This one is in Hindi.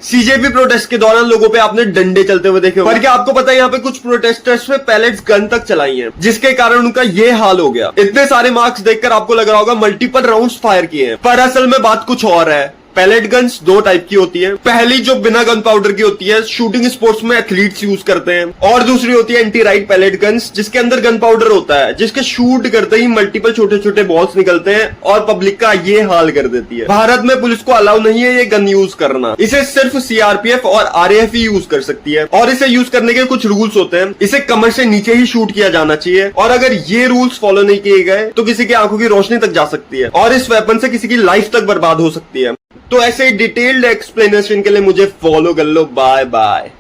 सीजेपी प्रोटेस्ट के दौरान लोगों पे आपने डंडे चलते हुए देखे होंगे, पर क्या आपको पता है यहाँ पे कुछ प्रोटेस्टर्स पे पैलेट्स गन तक चलाई हैं, जिसके कारण उनका ये हाल हो गया। इतने सारे मार्क्स देखकर आपको लग रहा होगा मल्टीपल राउंड्स फायर किए हैं, पर असल में बात कुछ और है। पैलेट गन्स दो टाइप की होती है। पहली जो बिना गन पाउडर की होती है, शूटिंग स्पोर्ट्स में एथलीट्स यूज करते हैं, और दूसरी होती है एंटी राइट पैलेट गन्स, जिसके अंदर गन पाउडर होता है, जिसके शूट करते ही मल्टीपल छोटे छोटे बॉल्स निकलते हैं और पब्लिक का ये हाल कर देती है। भारत में पुलिस को अलाउ नहीं है ये गन यूज करना, इसे सिर्फ सीआरपीएफ और आरएएफ ही यूज कर सकती है, और इसे यूज करने के कुछ रूल्स होते हैं। इसे कमर से नीचे ही शूट किया जाना चाहिए, और अगर ये रूल्स फॉलो नहीं किए गए तो किसी की आंखों की रोशनी तक जा सकती है, और इस वेपन से किसी की लाइफ तक बर्बाद हो सकती है। तो ऐसे डिटेल्ड एक्सप्लेनेशन के लिए मुझे फॉलो कर लो। Bye bye.